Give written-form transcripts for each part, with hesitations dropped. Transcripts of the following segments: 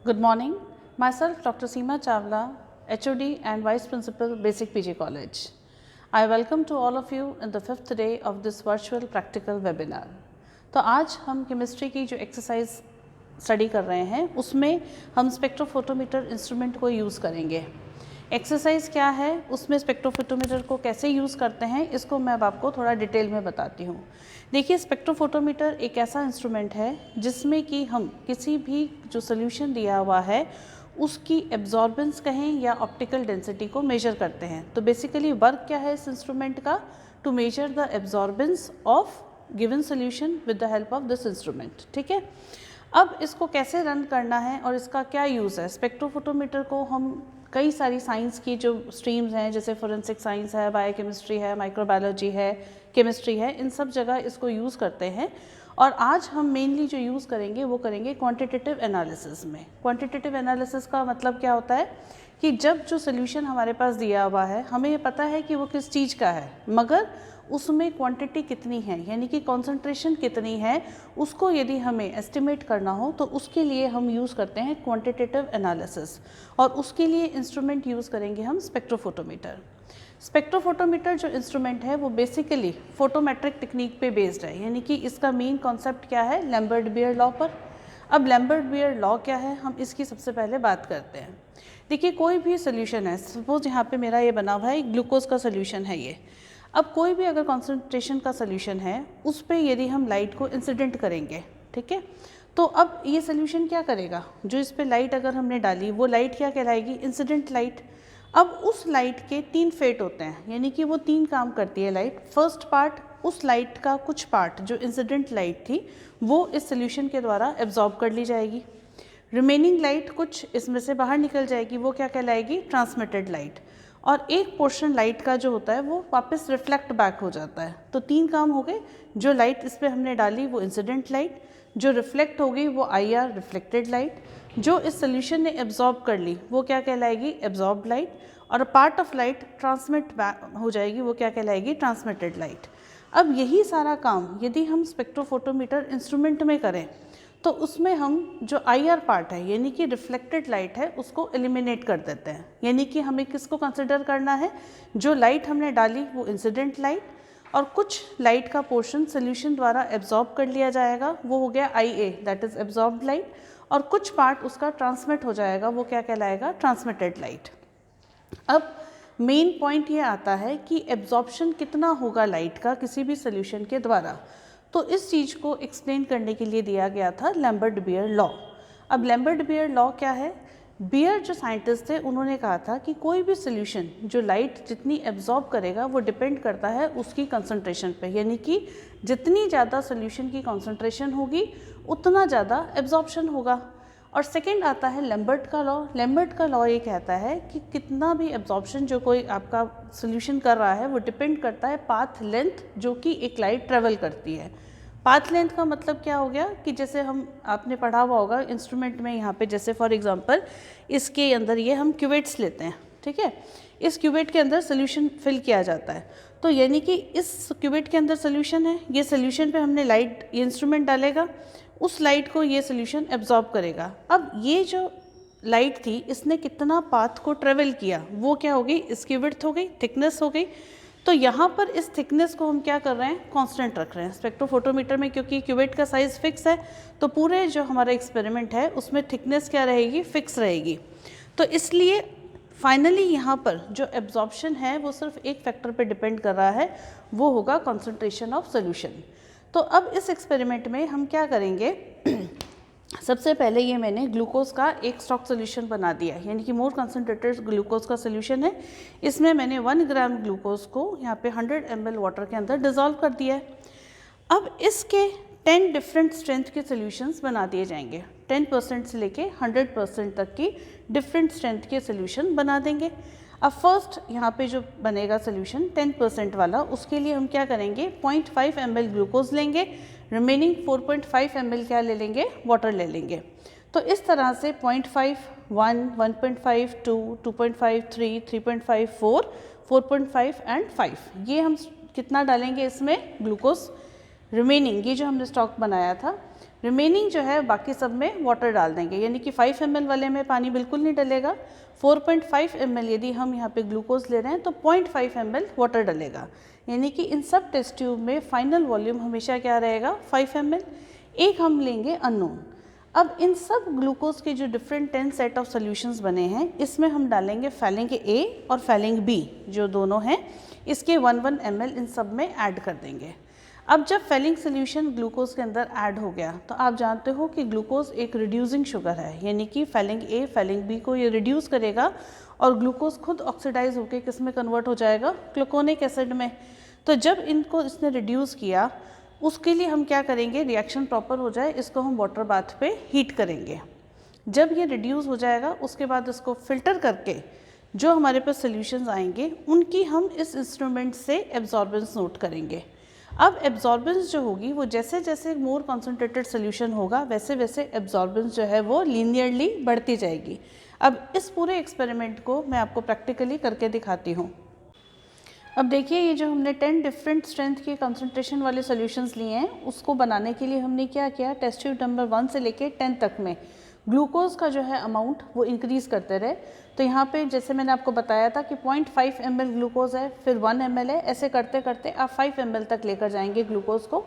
Good morning. Myself, Dr. Seema Chawla, HOD and Vice Principal, Basic PG College. I welcome to all of you in the 5th day of this virtual practical webinar. तो आज हम chemistry की जो exercise study कर रहे हैं उसमें हम स्पेक्ट्रोफोटोमीटर इंस्ट्रूमेंट को यूज़ करेंगे। एक्सरसाइज क्या है, उसमें स्पेक्ट्रोफोटोमीटर को कैसे यूज़ करते हैं, इसको मैं अब आपको थोड़ा डिटेल में बताती हूँ। देखिए, स्पेक्ट्रोफोटोमीटर एक ऐसा इंस्ट्रूमेंट है जिसमें कि हम किसी भी जो सोल्यूशन दिया हुआ है उसकी एब्जॉर्बेंस कहें या ऑप्टिकल डेंसिटी को मेजर करते हैं। तो बेसिकली वर्क क्या है इस इंस्ट्रूमेंट का, to measure the absorbance of given solution with the help of this instrument. ठीक है, अब इसको कैसे रन करना है और इसका क्या यूज़ है। स्पेक्ट्रोफोटोमीटर को हम कई सारी साइंस की जो स्ट्रीम्स हैं, जैसे फोरेंसिक साइंस है, बायोकेमिस्ट्री है, माइक्रोबायोलॉजी है, केमिस्ट्री है, इन सब जगह इसको यूज़ करते हैं। और आज हम मेनली जो यूज़ करेंगे वो करेंगे क्वांटिटेटिव एनालिसिस में। क्वांटिटेटिव एनालिसिस का मतलब क्या होता है कि जब जो सोल्यूशन हमारे पास दिया हुआ है हमें ये पता है कि वो किस चीज़ का है, मगर उसमें क्वांटिटी कितनी है, यानी कि कॉन्सेंट्रेशन कितनी है, उसको यदि हमें एस्टिमेट करना हो तो उसके लिए हम यूज़ करते हैं क्वांटिटेटिव एनालिसिस। और उसके लिए इंस्ट्रूमेंट यूज़ करेंगे हम स्पेक्ट्रोफोटोमीटर। स्पेक्ट्रोफोटोमीटर जो इंस्ट्रूमेंट है वो बेसिकली फोटोमेट्रिक टेक्निक पे बेस्ड है, यानी कि इसका मेन कॉन्सेप्ट क्या है, लैम्बर्ट-बियर लॉ पर। अब लैम्बर्ट-बियर लॉ क्या है, हम इसकी सबसे पहले बात करते हैं। देखिए, कोई भी सोल्यूशन है, सपोज यहाँ पे मेरा ये बना हुआ है, ग्लूकोज का सोल्यूशन है ये। अब कोई भी अगर कॉन्सेंट्रेशन का सोल्यूशन है उस पर यदि हम लाइट को इंसिडेंट करेंगे, ठीक है, तो अब ये सोल्यूशन क्या करेगा, जो इस पर लाइट अगर हमने डाली वो लाइट क्या कहलाएगी, इंसिडेंट लाइट। अब उस लाइट के 3 फेट होते हैं, यानी कि वो 3 काम करती है लाइट। फर्स्ट पार्ट, उस लाइट का कुछ पार्ट जो इंसिडेंट लाइट थी वो इस सोल्यूशन के द्वारा एब्जॉर्ब कर ली जाएगी। रिमेनिंग लाइट कुछ इसमें से बाहर निकल जाएगी, वो क्या कहलाएगी, ट्रांसमिटेड लाइट। और एक पोर्शन लाइट का जो होता है वो वापस रिफ्लेक्ट बैक हो जाता है। तो 3 काम हो गए, जो लाइट इस पर हमने डाली वो इंसिडेंट लाइट, जो रिफ्लेक्ट हो गई वो IR रिफ्लेक्टेड लाइट, जो इस सोल्यूशन ने एब्जॉर्ब कर ली वो क्या कहलाएगी, एब्जॉर्ब लाइट, और part of light transmit back हो जाएगी, वो क्या कहलाएगी, ट्रांसमिटेड लाइट। अब यही सारा काम यदि हम स्पेक्ट्रोफोटोमीटर इंस्ट्रूमेंट में करें तो उसमें हम जो IR पार्ट है, यानी कि रिफ्लेक्टेड लाइट है, उसको एलिमिनेट कर देते हैं। यानी कि हमें किसको कंसिडर करना है, जो लाइट हमने डाली वो इंसिडेंट लाइट, और कुछ लाइट का पोर्शन सोल्यूशन द्वारा एब्जॉर्ब कर लिया जाएगा, वो हो गया IA, that is absorbed light, और कुछ पार्ट उसका ट्रांसमिट हो जाएगा, वो क्या कहलाएगा, ट्रांसमिटेड लाइट। अब मेन पॉइंट ये आता है कि एब्जॉर्प्शन कितना होगा लाइट का किसी भी सोल्यूशन के द्वारा। तो इस चीज़ को एक्सप्लेन करने के लिए दिया गया था लैम्बर्ट-बियर लॉ। अब लैम्बर्ट-बियर लॉ क्या है, बियर जो साइंटिस्ट थे उन्होंने कहा था कि कोई भी सोल्यूशन जो लाइट जितनी एब्जॉर्ब करेगा वो डिपेंड करता है उसकी कंसंट्रेशन पे, यानी कि जितनी ज़्यादा सोल्यूशन की कंसंट्रेशन होगी उतना ज़्यादा एब्जॉर्प्शन होगा। और सेकंड आता है लैम्बर्ट का लॉ। लैम्बर्ट का लॉ ये कहता है कि कितना भी एब्जॉर्प्शन जो कोई आपका सोल्यूशन कर रहा है वो डिपेंड करता है पाथ लेंथ जो कि एक लाइट ट्रेवल करती है। पाथ लेंथ का मतलब क्या हो गया कि जैसे हम आपने पढ़ा हुआ होगा इंस्ट्रूमेंट में, यहाँ पे जैसे फॉर एग्जांपल इसके अंदर ये हम क्यूवेट्स लेते हैं, ठीक है, इस क्यूवेट के अंदर सोल्यूशन फिल किया जाता है। तो यानी कि इस क्यूवेट के अंदर सोल्यूशन है, ये सोल्यूशन पे हमने लाइट, ये इंस्ट्रूमेंट डालेगा, उस लाइट को ये सोल्यूशन एब्जॉर्ब करेगा। अब ये जो लाइट थी इसने कितना पाथ को ट्रेवल किया, वो क्या हो गई, इसकी विड्थ हो गई, थिकनेस हो गई। तो यहाँ पर इस थिकनेस को हम क्या कर रहे हैं, कांस्टेंट रख रहे हैं स्पेक्ट्रोफोटोमीटर में, क्योंकि क्यूवेट का साइज़ फिक्स है। तो पूरे जो हमारा एक्सपेरिमेंट है उसमें थिकनेस क्या रहेगी, फिक्स रहेगी। तो इसलिए फाइनली यहाँ पर जो एब्जॉर्प्शन है वो सिर्फ एक फैक्टर पे डिपेंड कर रहा है, वो होगा कॉन्सेंट्रेशन ऑफ सोल्यूशन। तो अब इस एक्सपेरिमेंट में हम क्या करेंगे, सबसे पहले ये मैंने ग्लूकोज का एक स्टॉक सोल्यूशन बना दिया है, यानी कि मोर कंसनट्रेटेड ग्लूकोज का सोल्यूशन है। इसमें मैंने 1 ग्राम ग्लूकोज को यहाँ पे 100 ml वाटर के अंदर डिज़ोल्व कर दिया है। अब इसके 10 डिफरेंट स्ट्रेंथ के सोल्यूशंस बना दिए जाएंगे। 10% से लेके 100% तक की डिफरेंट स्ट्रेंथ के सोल्यूशन बना देंगे। अब फर्स्ट यहाँ पे जो बनेगा सोल्यूशन 10% वाला, उसके लिए हम क्या करेंगे, 0.5 ml ग्लूकोज लेंगे, रिमेनिंग 4.5 ml क्या ले लेंगे, वाटर ले लेंगे। तो इस तरह से 0.5, 1, 1.5, 2, 2.5, 3, 3.5, 4, 4.5 एंड 5, ये हम कितना डालेंगे इसमें ग्लूकोज, रिमेनिंग ये जो हमने स्टॉक बनाया था रिमेनिंग जो है बाकी सब में वाटर डाल देंगे, यानी कि 5 ml वाले में पानी बिल्कुल नहीं डलेगा। 4.5 ml यदि हम यहाँ पे ग्लूकोज ले रहे हैं तो 0.5 ml वाटर डलेगा, यानी कि इन सब टेस्ट ट्यूब में फाइनल वॉल्यूम हमेशा क्या रहेगा 5 ml। एक हम लेंगे अननोन। अब इन सब ग्लूकोज के जो डिफरेंट 10 सेट ऑफ सॉल्यूशंस बने हैं, इसमें हम डालेंगे फैलिंग A और फैलिंग B जो दोनों हैं, इसके 1 ml इन सब में ऐड कर देंगे। अब जब फैलिंग सोल्यूशन ग्लूकोज के अंदर ऐड हो गया तो आप जानते हो कि ग्लूकोज एक रिड्यूसिंग शुगर है, यानी कि फैलिंग A फैलिंग B को ये रिड्यूस करेगा और ग्लूकोज खुद ऑक्सीडाइज होकर किस में कन्वर्ट हो जाएगा, ग्लूकोनिक एसिड में। तो जब इनको इसने रिड्यूस किया, उसके लिए हम क्या करेंगे, रिएक्शन प्रॉपर हो जाए इसको हम वाटर बाथ पे हीट करेंगे। जब ये रिड्यूस हो जाएगा उसके बाद इसको फिल्टर करके जो हमारे पास सॉल्यूशंस आएंगे उनकी हम इस इंस्ट्रूमेंट से एब्जॉर्बेंस नोट करेंगे। अब एब्जॉर्बेंस जो होगी वो जैसे जैसे मोर कॉन्सेंट्रेटेड सोल्यूशन होगा वैसे वैसे एब्जॉर्बेंस जो है वो लीनियरली बढ़ती जाएगी। अब इस पूरे एक्सपेरिमेंट को मैं आपको प्रैक्टिकली करके दिखाती हूँ। अब देखिए ये जो हमने 10 डिफरेंट स्ट्रेंथ के कंसंट्रेशन वाले सॉल्यूशंस लिए हैं, उसको बनाने के लिए हमने क्या किया, टेस्ट ट्यूब नंबर 1 से लेके 10 तक में ग्लूकोज का जो है अमाउंट वो इंक्रीज़ करते रहे। तो यहाँ पे जैसे मैंने आपको बताया था कि 0.5 ml ग्लूकोज है, फिर 1 ml है, ऐसे करते करते आप 5 ml तक लेकर जाएंगे ग्लूकोज को।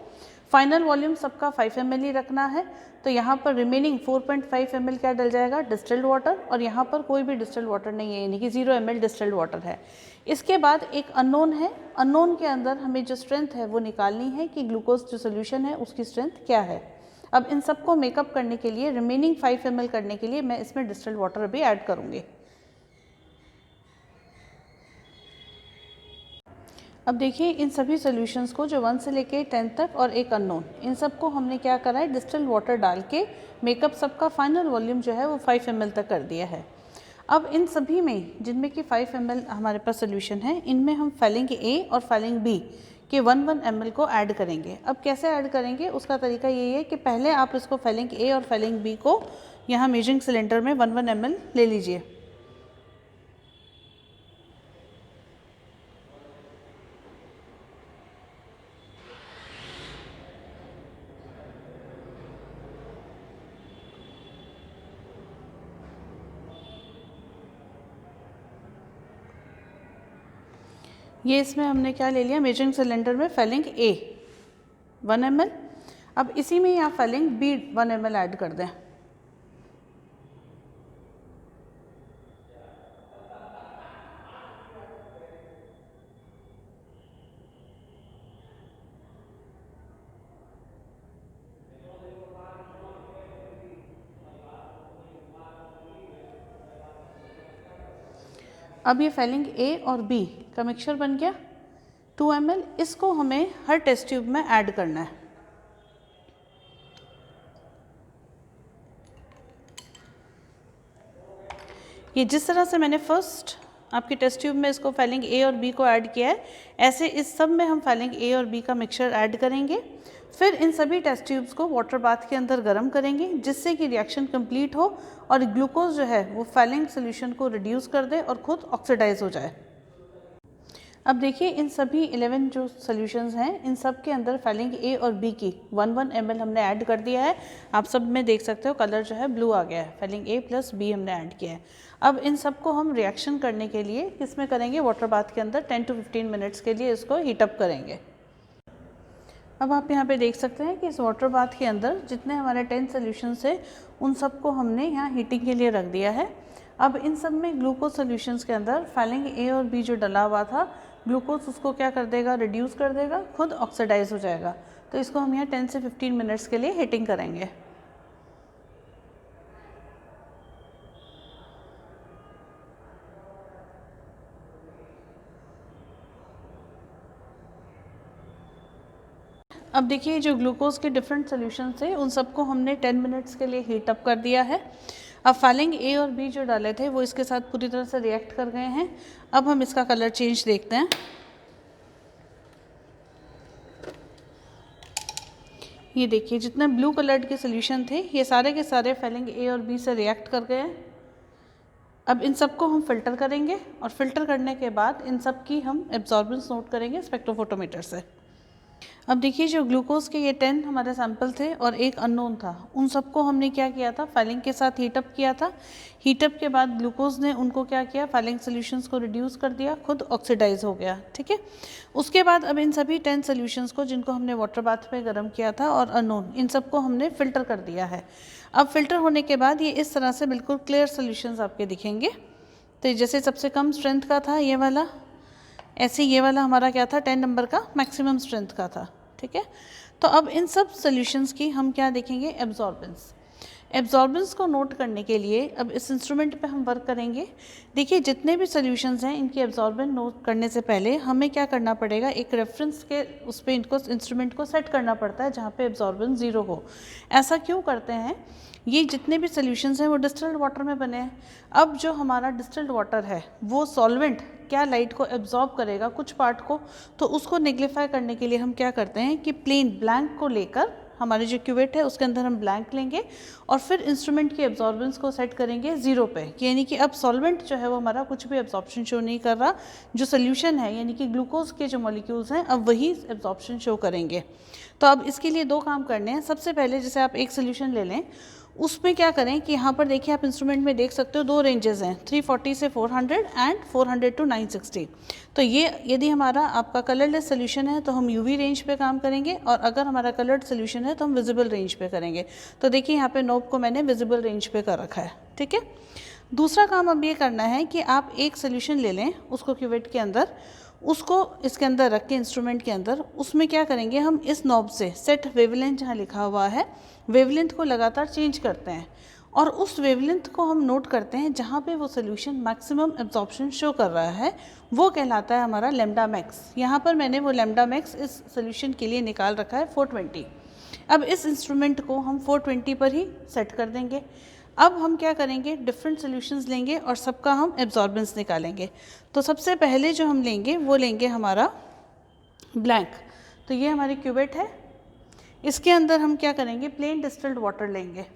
फाइनल वॉल्यूम सबका 5 ml ही रखना है। तो यहाँ पर रिमेनिंग 4.5 ml क्या डल जाएगा, डिस्टिल्ड वाटर, और यहाँ पर कोई भी डिस्टिल्ड वाटर नहीं है, यानी कि 0 ml डिस्टिल्ड वाटर है। इसके बाद एक अननोन है, अननोन के अंदर हमें जो स्ट्रेंथ है वो निकालनी है कि ग्लूकोज जो सोल्यूशन है उसकी स्ट्रेंथ क्या है। अब इन सबको मेकअप करने के लिए, रिमेनिंग 5 ml करने के लिए मैं इसमें डिस्टिल्ड वाटर भी ऐड करूँगी। अब देखिए इन सभी सॉल्यूशंस को जो 1 से लेके 10 तक और एक अननोन, इन सबको हमने क्या करा है, डिस्टिल्ड वाटर डाल के मेकअप सबका फाइनल वॉल्यूम जो है वो 5 ml तक कर दिया है। अब इन सभी में जिनमें कि 5 ml हमारे पास सोल्यूशन है, इनमें हम फैलिंग A और फैलिंग B के 1 ml को ऐड करेंगे। अब कैसे ऐड करेंगे उसका तरीका यही है कि पहले आप इसको फैलिंग A और फैलिंग B को यहाँ मेजरिंग सिलेंडर में 1 ml ले लीजिए। ये इसमें हमने क्या ले लिया, मेजरिंग सिलेंडर में फैलिंग A 1 ml। अब इसी में यहाँ फैलिंग B 1 ml ऐड कर दें। अब ये फैलिंग A और B का मिक्सचर बन गया 2 ml। इसको हमें हर टेस्ट ट्यूब में ऐड करना है। ये जिस तरह से मैंने फर्स्ट आपके टेस्ट ट्यूब में इसको फैलिंग A और B को ऐड किया है, ऐसे इस सब में हम फैलिंग A और B का मिक्सचर ऐड करेंगे। फिर इन सभी टेस्ट ट्यूब्स को वाटर बाथ के अंदर गर्म करेंगे जिससे कि रिएक्शन कंप्लीट हो और ग्लूकोज जो है वो फैलिंग सोल्यूशन को रिड्यूस कर दे और खुद ऑक्सीडाइज हो जाए। अब देखिए इन सभी 11 जो सॉल्यूशंस हैं, इन सब के अंदर फैलिंग A और B की 1 ml हमने ऐड कर दिया है। आप सब में देख सकते हो कलर जो है ब्लू आ गया है, फैलिंग A प्लस B हमने ऐड किया है। अब इन सबको हम रिएक्शन करने के लिए किसमें करेंगे, वाटर बाथ के अंदर 10 to 15 मिनट्स के लिए इसको हीटअप करेंगे। अब आप यहाँ पे देख सकते हैं कि इस वाटर बाथ के अंदर जितने हमारे 10 सॉल्यूशंस है उन सबको हमने यहाँ हीटिंग के लिए रख दिया है। अब इन सब में ग्लूकोज सॉल्यूशंस के अंदर फैलिंग A और B जो डला हुआ था, ग्लूकोज उसको क्या कर देगा, रिड्यूस कर देगा, खुद ऑक्सीडाइज हो जाएगा। तो इसको हम यहाँ 10 से 15 मिनट्स के लिए हीटिंग करेंगे। अब देखिए जो ग्लूकोज के डिफरेंट सॉल्यूशंस थे उन सबको हमने 10 मिनट्स के लिए हीट अप कर दिया है। अब फैलिंग A और B जो डाले थे वो इसके साथ पूरी तरह से रिएक्ट कर गए हैं। अब हम इसका कलर चेंज देखते हैं। ये देखिए जितने ब्लू कलर्ड के सॉल्यूशन थे ये सारे के सारे फैलिंग A और B से रिएक्ट कर गए हैं। अब इन सबको हम फिल्टर करेंगे और फिल्टर करने के बाद इन सब की हम एब्जॉर्बेंस नोट करेंगे स्पेक्ट्रोफोटोमीटर से। अब देखिए जो ग्लूकोज के ये 10 हमारे सैंपल थे और एक अननोन था, उन सबको हमने क्या किया था, फाइलिंग के साथ हीटअप किया था। हीटअप के बाद ग्लूकोज ने उनको क्या किया, फाइलिंग सोल्यूशंस को रिड्यूस कर दिया, खुद ऑक्सीडाइज हो गया। ठीक है, उसके बाद अब इन सभी 10 सोल्यूशंस को जिनको हमने वाटर बाथ में गर्म किया था और अननोन, इन सबको हमने फ़िल्टर कर दिया है। अब फिल्टर होने के बाद ये इस तरह से बिल्कुल क्लियर सोल्यूशंस आपके दिखेंगे। तो जैसे सबसे कम स्ट्रेंथ का था ये वाला, ऐसे ये वाला हमारा क्या था, 10 नंबर का मैक्सिमम स्ट्रेंथ का था। ठीक है, तो अब इन सब सॉल्यूशंस की हम क्या देखेंगे, एब्जॉर्बेंस। एब्जॉर्बेंस को नोट करने के लिए अब इस इंस्ट्रूमेंट पे हम वर्क करेंगे। देखिए जितने भी सॉल्यूशंस हैं इनकी एब्जॉर्बेंस नोट करने से पहले हमें क्या करना पड़ेगा, एक रेफरेंस के उस पर इनको इंस्ट्रूमेंट को सेट करना पड़ता है जहाँ पे एब्जॉर्बेंस 0 हो। ऐसा क्यों करते हैं, ये जितने भी सॉल्यूशंस हैं वो डिस्टिल्ड वाटर में बने हैं। अब जो हमारा डिस्टिल्ड वाटर है वो सॉल्वेंट क्या लाइट को एब्जॉर्ब करेगा कुछ पार्ट को, तो उसको नेग्लिफाई करने के लिए हम क्या करते हैं कि प्लेन ब्लैंक को लेकर हमारी जो क्यूवेट है उसके अंदर हम ब्लैंक लेंगे और फिर इंस्ट्रूमेंट की एब्जॉर्बेंस को सेट करेंगे 0 पे, यानी कि अब सॉल्वेंट जो है वो हमारा कुछ भी एब्जॉर्प्शन शो नहीं कर रहा, जो सोल्यूशन है यानी कि ग्लूकोज के जो मॉलिक्यूल्स हैं अब वही एब्जॉर्प्शन शो करेंगे। तो अब इसके लिए 2 काम करने हैं। सबसे पहले जैसे आप एक सोल्यूशन ले लें, उसमें क्या करें कि यहाँ पर देखिए आप इंस्ट्रूमेंट में देख सकते हो 2 रेंजेस हैं, 340 से 400 एंड 400 टू 960। तो ये यदि हमारा आपका कलरलेस सोल्यूशन है तो हम यूवी रेंज पे काम करेंगे, और अगर हमारा कलर्ड सोल्यूशन है तो हम विजिबल रेंज पे करेंगे। तो देखिए यहाँ पे नोब को मैंने विजिबल रेंज पे कर रखा है। ठीक है, दूसरा काम अब ये करना है कि आप एक सोल्यूशन ले लें, उसको क्यूवेट के अंदर, उसको इसके अंदर रख के इंस्ट्रूमेंट के अंदर, उसमें क्या करेंगे हम इस नॉब से सेट वेवलेंथ जहाँ लिखा हुआ है, वेवलेंथ को लगातार चेंज करते हैं और उस वेवलेंथ को हम नोट करते हैं जहाँ पे वो सोल्यूशन मैक्सिमम एब्जॉर्प्शन शो कर रहा है, वो कहलाता है हमारा लैम्डा मैक्स। यहाँ पर मैंने वो लैम्डा मैक्स इस सोल्यूशन के लिए निकाल रखा है 420। अब इस इंस्ट्रूमेंट को हम 420 पर ही सेट कर देंगे। अब हम क्या करेंगे, डिफरेंट सॉल्यूशंस लेंगे और सबका हम एब्जॉर्बेंस निकालेंगे। तो सबसे पहले जो हम लेंगे वो लेंगे हमारा ब्लैंक। तो ये हमारी क्यूवेट है, इसके अंदर हम क्या करेंगे, प्लेन डिस्टिल्ड वाटर लेंगे।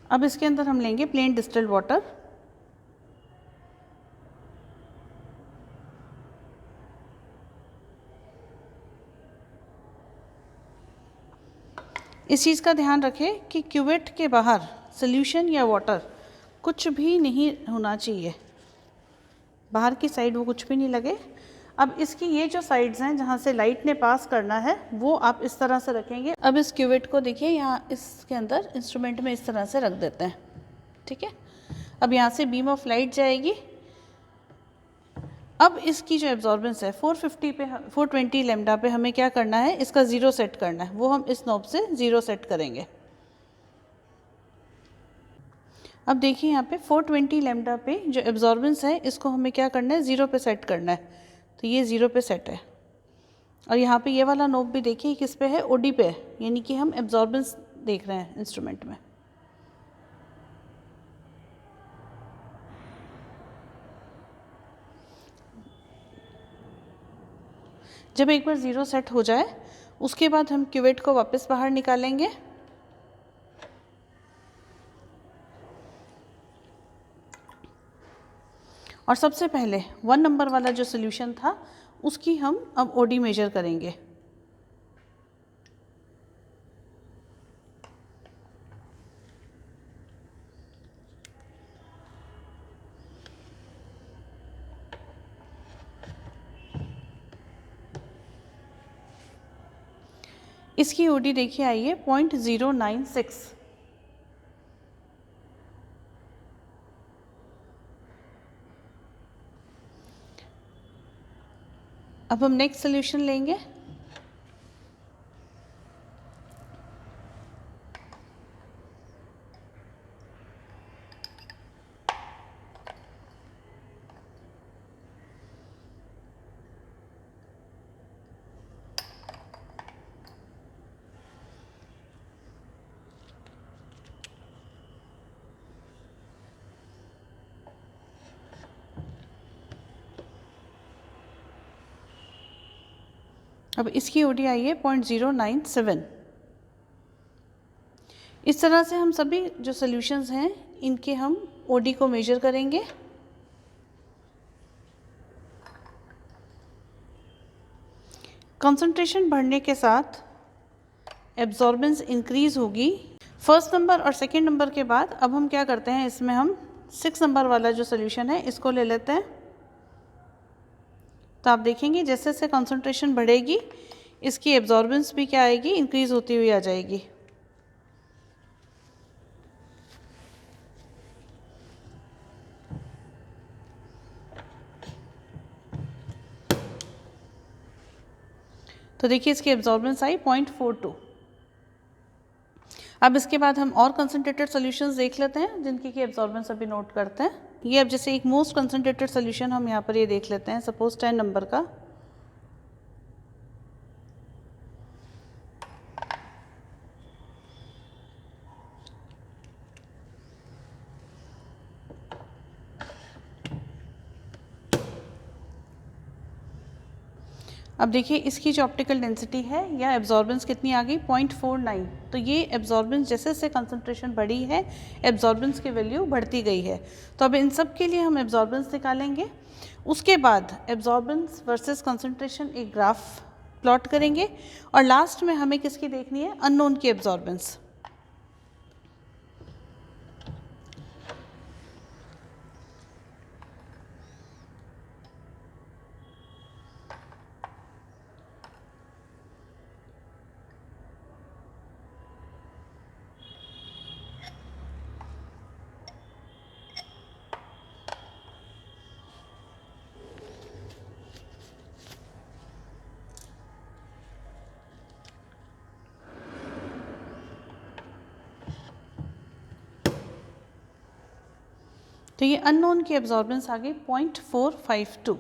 अब इसके अंदर हम लेंगे प्लेन डिस्टिल्ड वाटर। इस चीज़ का ध्यान रखें कि क्यूवेट के बाहर सॉल्यूशन या वाटर कुछ भी नहीं होना चाहिए, बाहर की साइड वो कुछ भी नहीं लगे। अब इसकी ये जो साइड्स हैं जहाँ से लाइट ने पास करना है वो आप इस तरह से रखेंगे। अब इस क्यूवेट को देखिए यहाँ इसके अंदर इंस्ट्रूमेंट में इस तरह से रख देते हैं। ठीक है, अब यहाँ से बीम ऑफ लाइट जाएगी। अब इसकी जो एब्जॉर्बेंस है 450 पे 420 लैम्डा पे हमें क्या करना है, इसका 0 सेट करना है, वो हम इस नॉब से 0 सेट करेंगे। अब देखिए यहाँ पे 420 लैम्डा पे जो एब्जॉर्बेंस है इसको हमें क्या करना है, 0 पे सेट करना है। तो ये 0 पे सेट है और यहाँ पे ये वाला नोब भी देखिए किस पे है, ओडी पे है, यानी कि हम एब्जॉर्बेंस देख रहे हैं इंस्ट्रूमेंट में। जब एक बार 0 सेट हो जाए उसके बाद हम क्यूवेट को वापस बाहर निकालेंगे और सबसे पहले 1 नंबर वाला जो सोल्यूशन था उसकी हम अब ओडी मेजर करेंगे। इसकी ओडी देखिए आई है 0.096। अब हम नेक्स्ट सोल्यूशन लेंगे। अब इसकी ओडी आई है 0.097। इस तरह से हम सभी जो सॉल्यूशंस हैं इनके हम ओडी को मेजर करेंगे। कंसंट्रेशन बढ़ने के साथ एब्जॉर्बेंस इंक्रीज़ होगी। फर्स्ट नंबर और सेकेंड नंबर के बाद अब हम क्या करते हैं, इसमें हम 6 नंबर वाला जो सोल्यूशन है इसको ले लेते हैं। तो आप देखेंगे जैसे जैसे कंसंट्रेशन बढ़ेगी इसकी एब्जॉर्बेंस भी क्या आएगी, इंक्रीज़ होती हुई आ जाएगी। तो देखिए इसकी एब्जॉर्बेंस आई 0.42। अब इसके बाद हम और कंसनट्रेटेड सॉल्यूशंस देख लेते हैं जिनकी की एब्जॉर्बेंस अभी नोट करते हैं। ये अब जैसे एक मोस्ट कंसनट्रेटेड सॉल्यूशन हम यहाँ पर ये देख लेते हैं, सपोज 10 नंबर का। अब देखिए इसकी जो ऑप्टिकल डेंसिटी है या एब्जॉर्बेंस कितनी आ गई, 0.49। तो ये एब्जॉर्बेंस जैसे जैसे कंसंट्रेशन बढ़ी है एब्जॉर्बेंस की वैल्यू बढ़ती गई है। तो अब इन सब के लिए हम एब्जॉर्बेंस निकालेंगे। उसके बाद एब्जॉर्बेंस वर्सेस कंसंट्रेशन एक ग्राफ प्लॉट करेंगे और लास्ट में हमें किसकी देखनी है, अननोन की एब्जॉर्बेंस। तो ये अननोन की एब्जॉर्बेंस आ गई 0.452।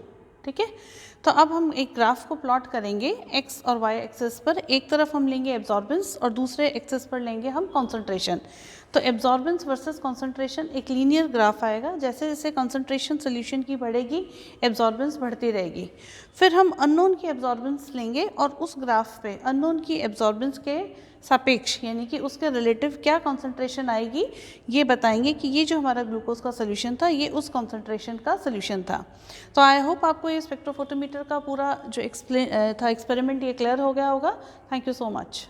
ठीक है, तो अब हम एक ग्राफ को प्लॉट करेंगे एक्स और वाई एक्सेस पर। एक तरफ हम लेंगे एब्जॉर्बेंस और दूसरे एक्सेस पर लेंगे हम कॉन्सेंट्रेशन। तो एब्जॉर्बेंस वर्सेस कॉन्सेंट्रेशन एक लीनियर ग्राफ आएगा। जैसे जैसे कॉन्सेंट्रेशन सोल्यूशन की बढ़ेगी एब्जॉर्बेंस बढ़ती रहेगी। फिर हम अननोन की एब्जॉर्बेंस लेंगे और उस ग्राफ पे अननोन की एब्जॉर्बेंस के सापेक्ष यानी कि उसके रिलेटिव क्या कॉन्सेंट्रेशन आएगी ये बताएंगे कि ये जो हमारा ग्लूकोज का सोल्यूशन था ये उस कॉन्सेंट्रेशन का सोल्यूशन था। तो आई होप आपको ये स्पेक्ट्रोफोटोमीटर का पूरा जो एक्सपेरिमेंट ये क्लियर हो गया होगा। Thank you so much.